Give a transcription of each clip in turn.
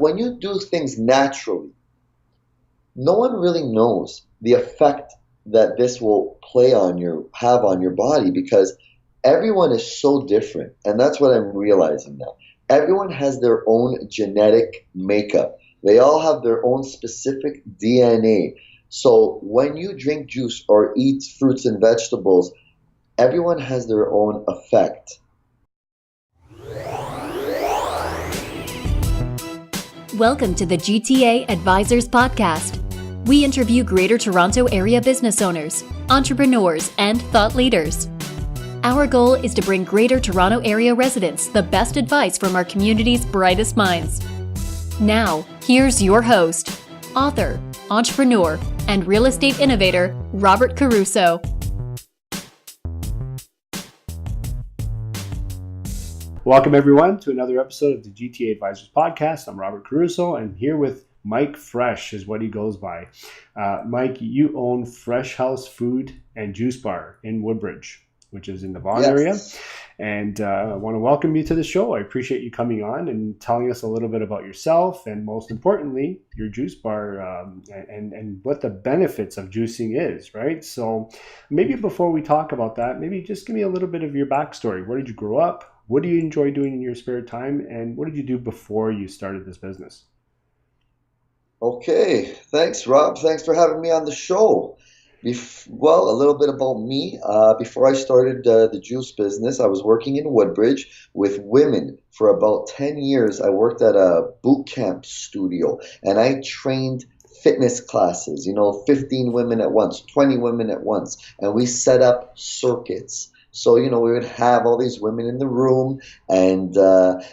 when you do things naturally, no one really knows the effect that this will have on your body, because everyone is so different. And that's what I'm realizing now. Everyone has their own genetic makeup. They all have their own specific DNA. So when you drink juice or eat fruits and vegetables, everyone has their own effect. Welcome to the GTA Advisors Podcast. We interview Greater Toronto Area business owners, entrepreneurs, and thought leaders. Our goal is to bring Greater Toronto Area residents the best advice from our community's brightest minds. Now, here's your host, author, entrepreneur, and real estate innovator, Robert Caruso. Welcome, everyone, to another episode of the GTA Advisors Podcast. I'm Robert Caruso, and here with Mike Fresh is what he goes by. Mike, you own Freshouse Food and Juice Bar in Woodbridge, which is in the Vaughan area. And I want to welcome you to the show. I appreciate you coming on and telling us a little bit about yourself and, most importantly, your juice bar and what the benefits of juicing is, right? So maybe before we talk about that, maybe just give me a little bit of your backstory. Where did you grow up? What do you enjoy doing in your spare time? And what did you do before you started this business? Okay, thanks, Rob. Thanks for having me on the show. Well, a little bit about me. Before I started the juice business, I was working in Woodbridge with women for about 10 years. I worked at a boot camp studio, and I trained fitness classes, 15 women at once, 20 women at once, and we set up circuits. So, we would have all these women in the room, and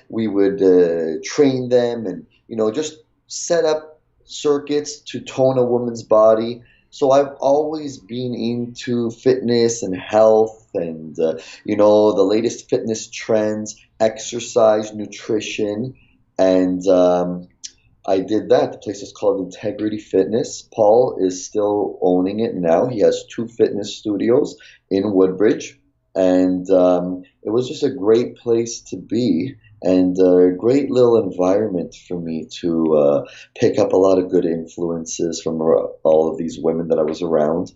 we would train them and, just set up circuits to tone a woman's body. So I've always been into fitness and health and, the latest fitness trends, exercise, nutrition. And I did that. The place is called Integrity Fitness. Paul is still owning it now. He has 2 fitness studios in Woodbridge. And it was just a great place to be and a great little environment for me to pick up a lot of good influences from all of these women that I was around.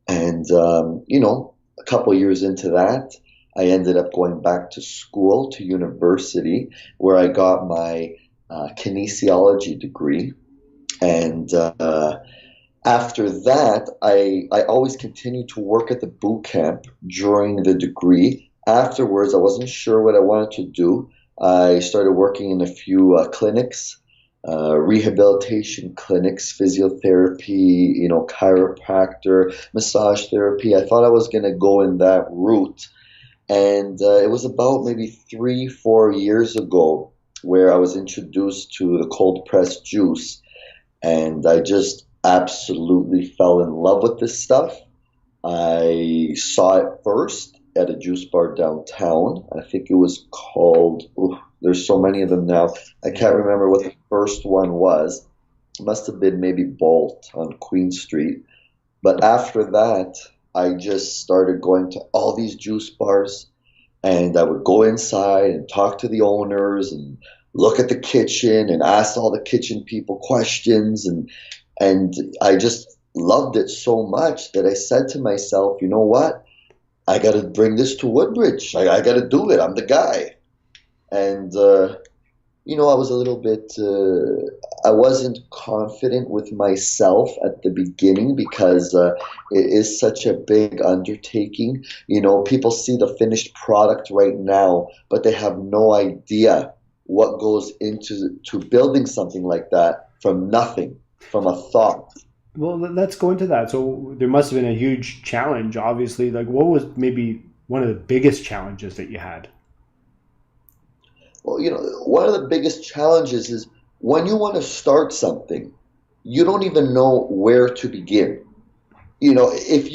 And, a couple years into that, I ended up going back to school, to university, where I got my kinesiology degree. And after that, I always continued to work at the boot camp during the degree. Afterwards, I wasn't sure what I wanted to do. I started working in a few clinics, rehabilitation clinics, physiotherapy, chiropractor, massage therapy. I thought I was going to go in that route. And it was about maybe 3-4 years ago where I was introduced to the cold pressed juice. And I just absolutely fell in love with this stuff. I saw it first at a juice bar downtown. I think it was called, there's so many of them now. I can't remember what the first one was. It must have been maybe Bolt on Queen Street. But after that, I just started going to all these juice bars, and I would go inside and talk to the owners and look at the kitchen and ask all the kitchen people questions. And I just loved it so much that I said to myself, you know what? I got to bring this to Woodbridge. I got to do it. I'm the guy. And, I was a little bit, I wasn't confident with myself at the beginning because it is such a big undertaking. People see the finished product right now, but they have no idea what goes into building something like that from nothing, from a thought. Well, let's go into that. So there must have been a huge challenge, obviously. Like, what was maybe one of the biggest challenges that you had? Well, one of the biggest challenges is when you want to start something, you don't even know where to begin. If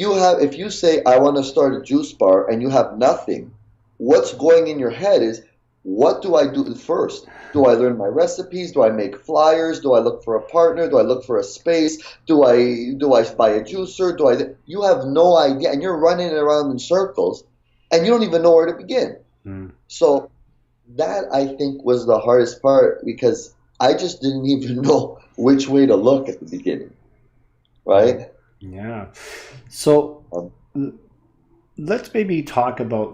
you say, I want to start a juice bar and you have nothing, what's going in your head is, what do I do first? Do I learn my recipes? Do I make flyers? Do I look for a partner? Do I look for a space? Do I buy a juicer? You have no idea, and you're running around in circles, and you don't even know where to begin. So that, I think, was the hardest part, because I just didn't even know which way to look at the beginning, right? Yeah. So Um, let's maybe talk about,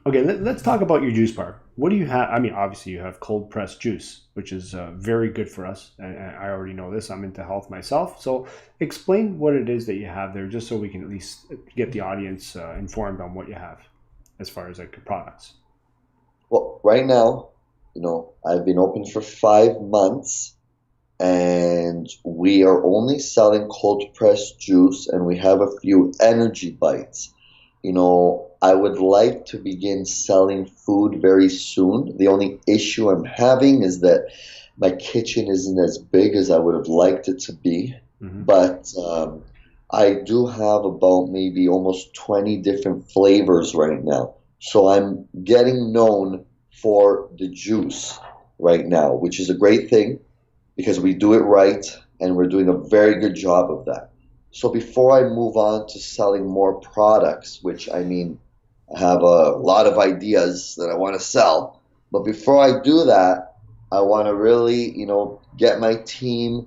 okay, let's talk about your juice bar. What do you have? I mean, obviously you have cold pressed juice, which is very good for us. And I already know this. I'm into health myself. So explain what it is that you have there, just so we can at least get the audience informed on what you have as far as like your products. well, right now, I've been open for 5 months, and we are only selling cold pressed juice, and we have a few energy bites. I would like to begin selling food very soon. The only issue I'm having is that my kitchen isn't as big as I would have liked it to be. Mm-hmm. But I do have about maybe almost 20 different flavors right now. So I'm getting known for the juice right now, which is a great thing because we do it right and we're doing a very good job of that. So before I move on to selling more products, which I mean, I have a lot of ideas that I want to sell, but before I do that, I want to really, get my team,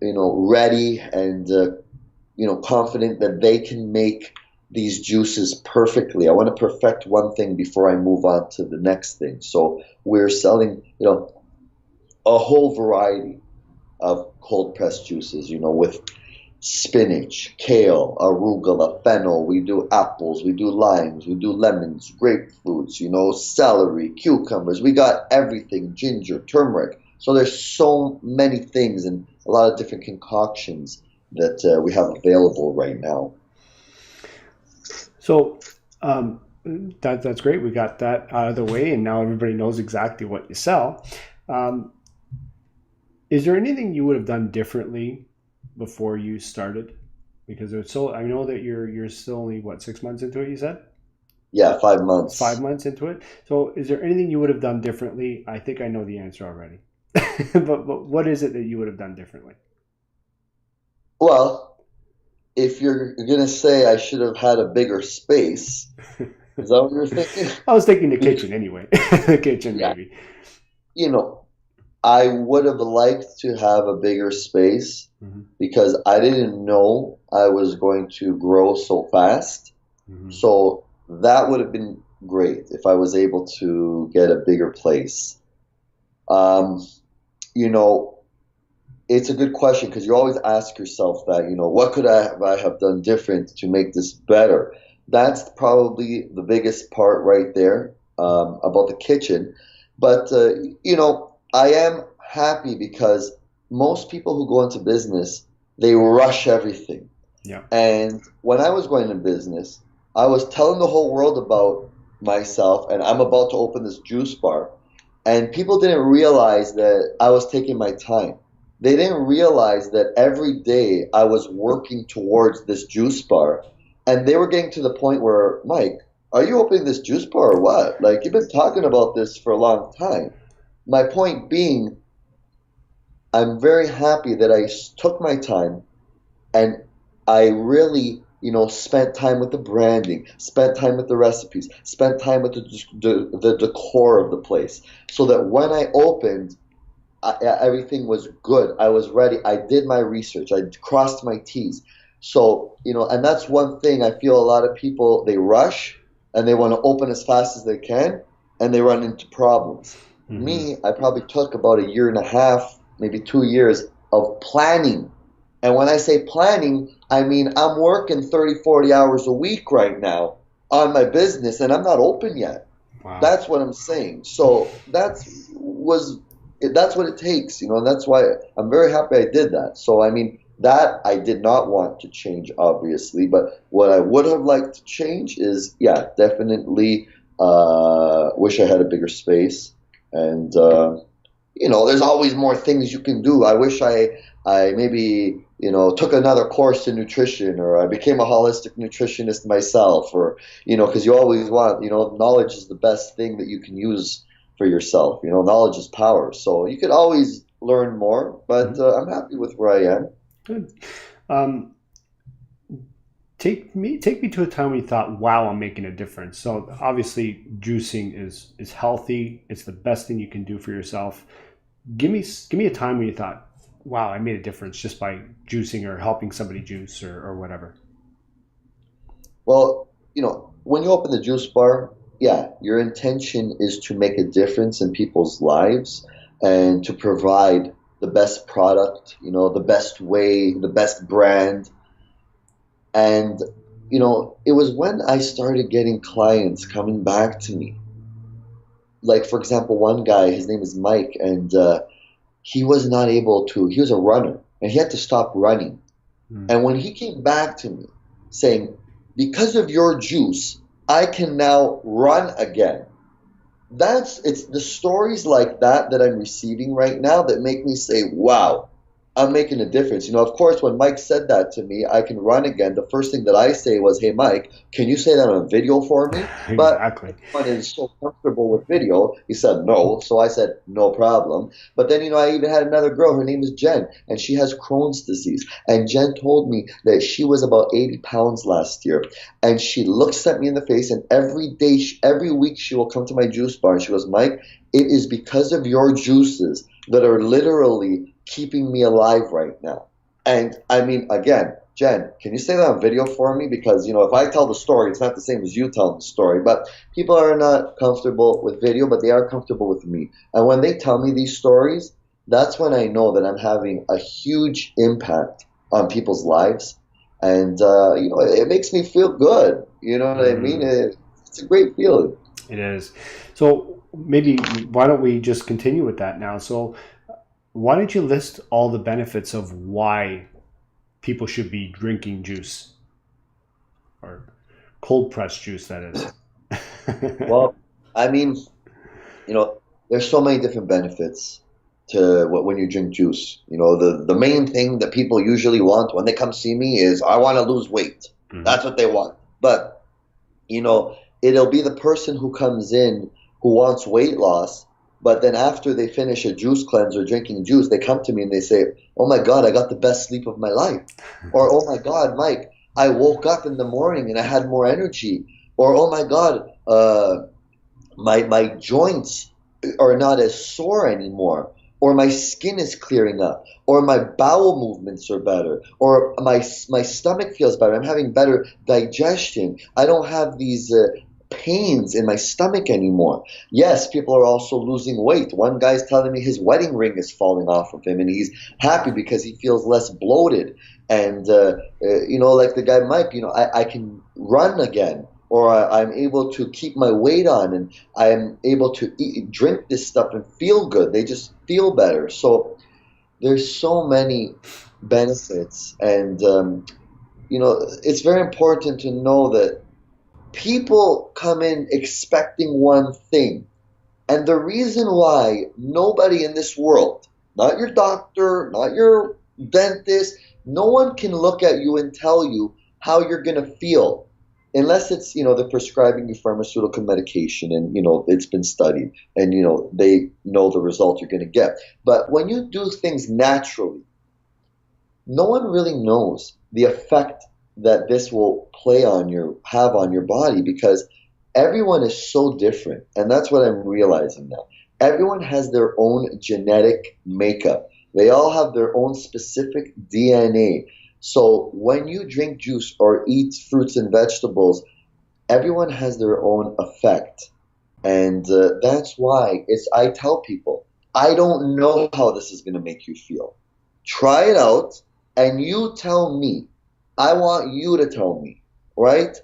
ready and, confident that they can make these juices perfectly. I want to perfect one thing before I move on to the next thing. So we're selling, a whole variety of cold pressed juices, with spinach, kale, arugula, fennel. We do apples, we do limes, we do lemons, grapefruits, celery, cucumbers. We got everything, ginger, turmeric. So there's so many things and a lot of different concoctions that we have available right now. So that's great. We got that out of the way, and now everybody knows exactly what you sell. Is there anything you would have done differently before you started? Because I know that you're still only 6 months into it, you said? Yeah, 5 months. 5 months into it. So is there anything you would have done differently? I think I know the answer already. but what is it that you would have done differently? Well, if you're going to say I should have had a bigger space, is that what you're thinking? I was thinking the kitchen anyway. The kitchen, Yeah. maybe. I would have liked to have a bigger space because I didn't know I was going to grow so fast. Mm-hmm. So that would have been great if I was able to get a bigger place. It's a good question because you always ask yourself that, what could I have done different to make this better? That's probably the biggest part right there about the kitchen. But, I am happy because most people who go into business, they rush everything. Yeah. And when I was going into business, I was telling the whole world about myself and I'm about to open this juice bar. And people didn't realize that I was taking my time. They didn't realize that every day I was working towards this juice bar. And they were getting to the point where, Mike, are you opening this juice bar or what? Like, you've been talking about this for a long time. My point being, I'm very happy that I took my time and I really, spent time with the branding, spent time with the recipes, spent time with the decor of the place, so that when I opened, everything was good. I was ready. I did my research. I crossed my T's. So, and that's one thing I feel a lot of people, they rush and they want to open as fast as they can and they run into problems. Mm-hmm. Me, I probably took about 1.5 years, maybe 2 years of planning. And when I say planning, I mean I'm working 30, 40 hours a week right now on my business and I'm not open yet. Wow. That's what I'm saying. So that's what it takes, and that's why I'm very happy I did that. So, I mean, that I did not want to change, obviously, but what I would have liked to change is, definitely wish I had a bigger space. And, there's always more things you can do. I wish I maybe, took another course in nutrition, or I became a holistic nutritionist myself, or, because you always want, knowledge is the best thing that you can use for yourself. Knowledge is power. So you could always learn more, but I'm happy with where I am. Good. Take me to a time when you thought, wow, I'm making a difference. So obviously juicing is healthy. It's the best thing you can do for yourself. give me a time when you thought, wow, I made a difference just by juicing or helping somebody juice or whatever. Well, when you open the juice bar, yeah, your intention is to make a difference in people's lives and to provide the best product, the best way, the best brand. And, it was when I started getting clients coming back to me. Like, for example, one guy, his name is Mike, and he was not able to, he was a runner, and he had to stop running. And when he came back to me saying, because of your juice, I can now run again. It's the stories like that I'm receiving right now that make me say, wow, I'm making a difference. Of course, when Mike said that to me, I can run again. The first thing that I say was, hey, Mike, can you say that on video for me? Exactly. But everyone is so comfortable with video. He said no. So I said, no problem. But then, I even had another girl. Her name is Jen, and she has Crohn's disease. And Jen told me that she was about 80 pounds last year. And she looks at me in the face, and every week she will come to my juice bar, and she goes, Mike, it is because of your juices that are literally keeping me alive right now. And I mean, again, Jen, can you say that on video for me? Because, if I tell the story, it's not the same as you telling the story. But people are not comfortable with video, but they are comfortable with me. And when they tell me these stories, that's when I know that I'm having a huge impact on people's lives. And, it makes me feel good. You know what I mean? It's a great feeling. It is. So maybe why don't we just continue with that now? So why don't you list all the benefits of why people should be drinking juice, or cold pressed juice, that is? Well, I mean, there's so many different benefits to when you drink juice. The main thing that people usually want when they come see me is, I want to lose weight. Mm-hmm. That's what they want. But, it'll be the person who comes in who wants weight loss, but then after they finish a juice cleanse or drinking juice, they come to me and they say, oh my God, I got the best sleep of my life. Or, oh my God, Mike, I woke up in the morning and I had more energy. Or, oh my God, my joints are not as sore anymore. Or my skin is clearing up. Or my bowel movements are better. Or my stomach feels better. I'm having better digestion. I don't have these pains in my stomach anymore. Yes, people are also losing weight. One guy's telling me his wedding ring is falling off of him, and he's happy because he feels less bloated. And like the guy Mike, I can run again, or I'm able to keep my weight on, and I'm able to drink this stuff and feel good. They just feel better. So there's so many benefits, and it's very important to know that people come in expecting one thing. And the reason why nobody in this world, not your doctor, not your dentist, no one can look at you and tell you how you're going to feel. Unless it's, they're prescribing you pharmaceutical medication and, it's been studied and, they know the result you're going to get. But when you do things naturally, no one really knows the effect that this will have on your body, because everyone is so different. And that's what I'm realizing now. Everyone has their own genetic makeup. They all have their own specific DNA. So when you drink juice or eat fruits and vegetables, everyone has their own effect. And that's why I tell people, I don't know how this is going to make you feel. Try it out and you tell me. I want you to tell me, right?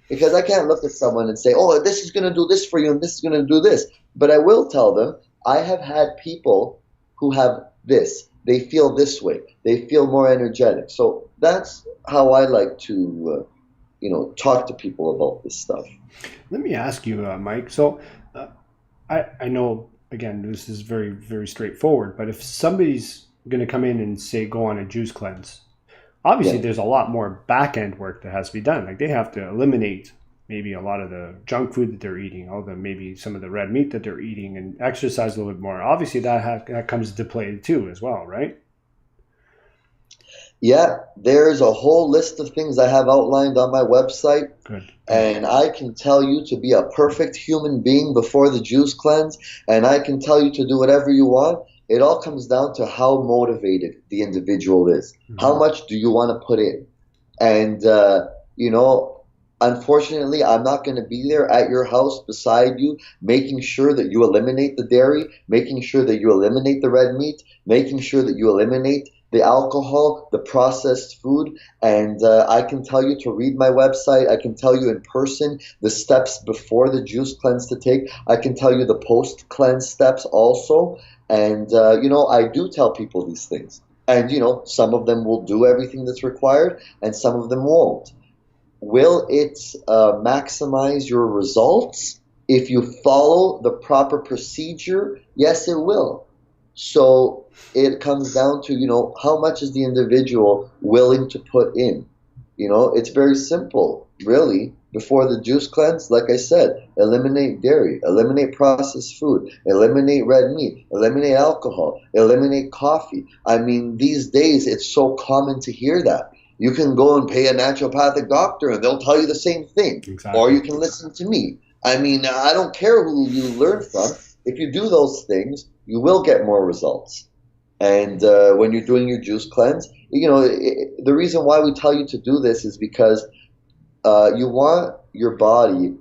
Because I can't look at someone and say, oh, this is going to do this for you and this is going to do this. But I will tell them, I have had people who have this. They feel this way. They feel more energetic. So that's how I like to, talk to people about this stuff. Let me ask you, Mike. So I know, again, this is very, very straightforward. But if somebody's going to come in and say, go on a juice cleanse, obviously, there's a lot more back-end work that has to be done. Like, they have to eliminate maybe a lot of the junk food that they're eating, maybe some of the red meat that they're eating, and exercise a little bit more. Obviously, that comes into play too as well, right? Yeah, there's a whole list of things I have outlined on my website. Good. And I can tell you to be a perfect human being before the juice cleanse, and I can tell you to do whatever you want. It all comes down to how motivated the individual is. How Mhm. much do you want to put in? And, you know, unfortunately, I'm not going to be there at your house beside you, making sure that you eliminate the dairy, making sure that you eliminate the red meat, making sure that you eliminate the alcohol, the processed food. And I can tell you to read my website. I can tell you in person the steps before the juice cleanse to take. I can tell you the post cleanse steps also. And, you know, I do tell people these things. And, you know, some of them will do everything that's required and some of them won't. Will it maximize your results if you follow the proper procedure? Yes, it will. So it comes down to, you know, how much is the individual willing to put in? You know, it's very simple, really. Before the juice cleanse, like I said, eliminate dairy, eliminate processed food, eliminate red meat, eliminate alcohol, eliminate coffee. I mean, these days it's so common to hear that. You can go and pay a naturopathic doctor and they'll tell you the same thing. Or Exactly. you can listen to me. I mean, I don't care who you learn from. If you do those things, you will get more results. And when you're doing your juice cleanse, you know, the reason why we tell you to do this is because you want your body,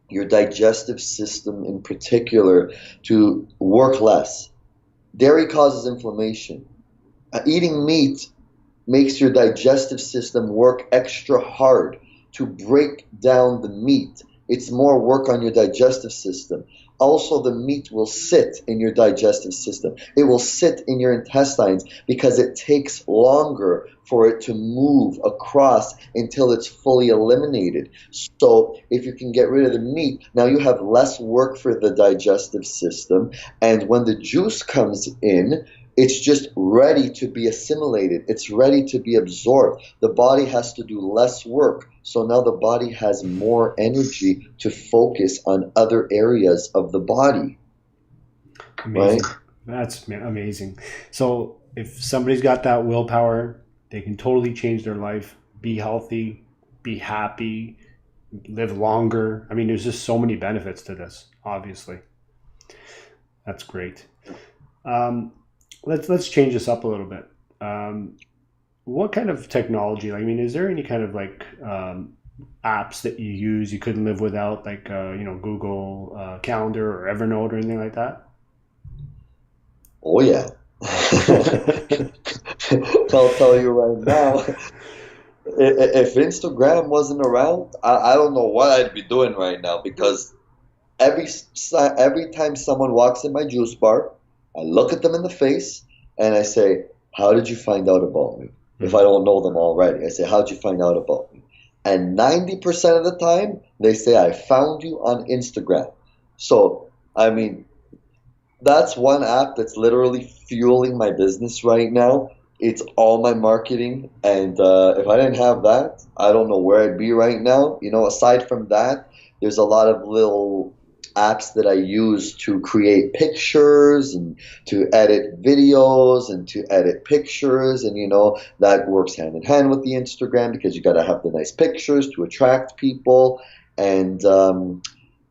your digestive system in particular, to work less. Dairy causes inflammation. Eating meat makes your digestive system work extra hard to break down the meat. It's more work on your digestive system. Also, the meat will sit in your digestive system. It will sit in your intestines because it takes longer for it to move across until it's fully eliminated. So, if you can get rid of the meat, now you have less work for the digestive system. And when the juice comes in, it's just ready to be assimilated. It's ready to be absorbed. The body has to do less work. So now the body has more energy to focus on other areas of the body, right? Amazing. That's amazing. So if somebody's got that willpower, they can totally change their life, be healthy, be happy, live longer. I mean, there's just so many benefits to this, obviously. That's great. Um, let's change this up a little bit. What kind of technology? I mean, is there any kind of like apps that you use you couldn't live without, like Google Calendar or Evernote or anything like that? Oh, yeah. I'll tell you right now, if Instagram wasn't around, I don't know what I'd be doing right now because every time someone walks in my juice bar, I look at them in the face and I say, "How did you find out about me?" If I Mhm. don't know them already, I say, "How'd you find out about me?" And 90% of the time, they say, "I found you on Instagram." So, I mean, that's one app that's literally fueling my business right now. It's all my marketing, and if I didn't have that, I don't know where I'd be right now. You know, aside from that, there's a lot of little apps that I use to create pictures and to edit videos and to edit pictures, and you know, that works hand in hand with the Instagram because you got to have the nice pictures to attract people. And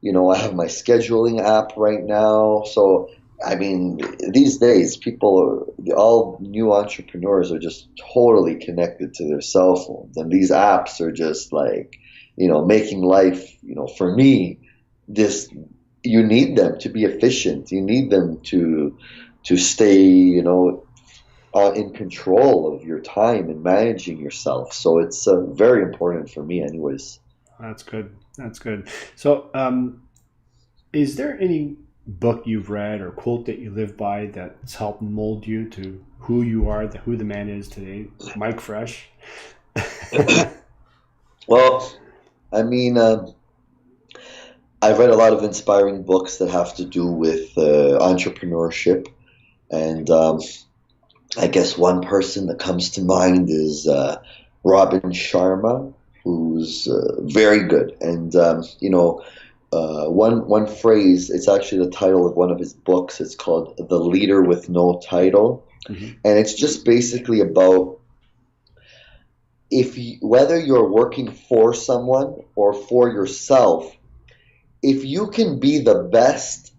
you know, I have my scheduling app right now, so I mean, these days, all new entrepreneurs are just totally connected to their cell phones, and these apps are just like, you know, making life, you know, for me, this you need them to be efficient. You need them to stay, you know, in control of your time and managing yourself. So it's very important for me, anyways. That's good. That's good. So, is there any book you've read or quote that you live by that's helped mold you to who you are, who the man is today, Mike Fresh? Well, I mean, I've read a lot of inspiring books that have to do with entrepreneurship, and I guess one person that comes to mind is Robin Sharma, who's very good. And you know, one phrase. It's actually the title of one of his books. It's called "The Leader with No Title," Hmm. and it's just basically about whether you're working for someone or for yourself. If you can be the best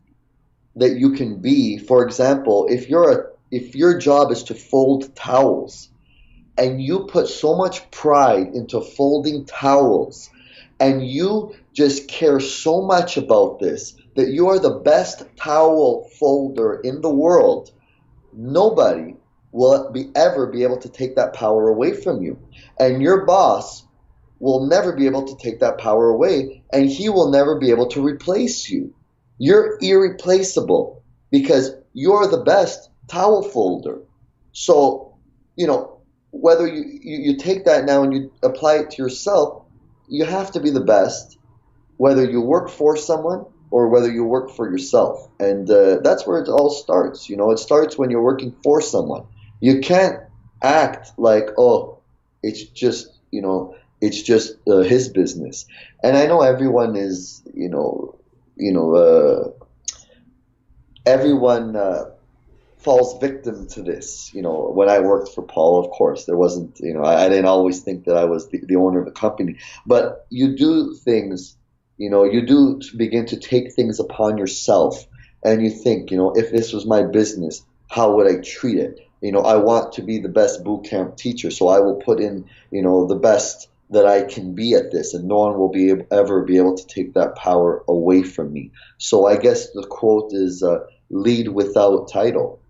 that you can be. For example, if your job is to fold towels and you put so much pride into folding towels and you just care so much about this that you are the best towel folder in the world, nobody will ever be able to take that power away from you. And your boss will never be able to take that power away, and he will never be able to replace you. You're irreplaceable because you're the best towel folder. So, whether you take that now and you apply it to yourself, you have to be the best, whether you work for someone or whether you work for yourself. And that's where it all starts. It starts when you're working for someone. You can't act like, oh, it's just, his business. And I know everyone is, everyone falls victim to this. When I worked for Paul, of course, there wasn't, I didn't always think that I was the owner of the company. But you do things, you do begin to take things upon yourself, and you think, if this was my business, how would I treat it? I want to be the best boot camp teacher, so I will put in, the best that I can be at this, and no one will ever be able to take that power away from me. So I guess the quote is, lead without title,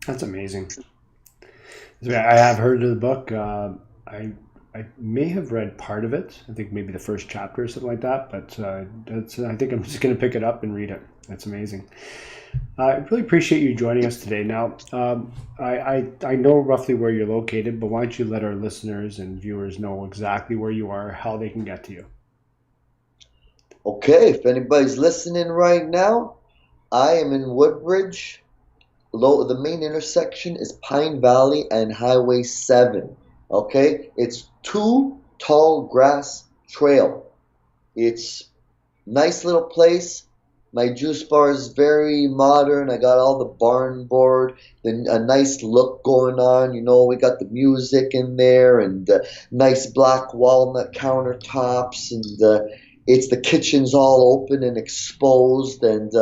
That's amazing. I have heard of the book. I may have read part of it. I think maybe the first chapter or something like that. But I think I'm just going to pick it up and read it. That's amazing. I really appreciate you joining us today. Now, I know roughly where you're located, but why don't you let our listeners and viewers know exactly where you are, how they can get to you? Okay, if anybody's listening right now, I am in Woodbridge. The main intersection is Pine Valley and Highway 7. Okay, it's 2 Tall Grass Trail. It's nice little place. My juice bar is very modern. I got all the barn board, a nice look going on. We got the music in there and nice black walnut countertops, and the kitchen's all open and exposed. And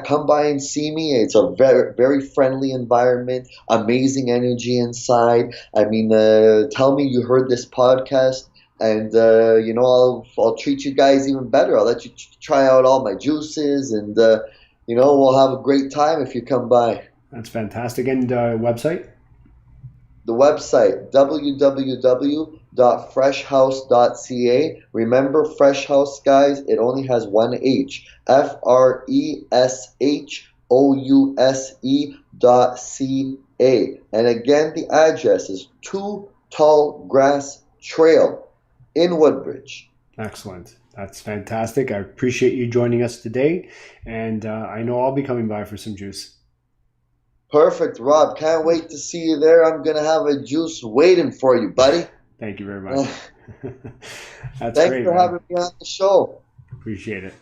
come by and see me. It's a very, very friendly environment, amazing energy inside. Tell me you heard this podcast, and I'll treat you guys even better. I'll let you try out all my juices, and we'll have a great time if you come by. That's fantastic. And website? The website, www.freshouse.ca. Remember, Freshouse, guys, it only has one H. FRESHOUSE.ca. And again, the address is 2 Tall Grass Trail in Woodbridge. Excellent. That's fantastic. I appreciate you joining us today. And I know I'll be coming by for some juice. Perfect, Rob. Can't wait to see you there. I'm going to have a juice waiting for you, buddy. Thank you very much. That's Thanks great. for having me on the show. Appreciate it.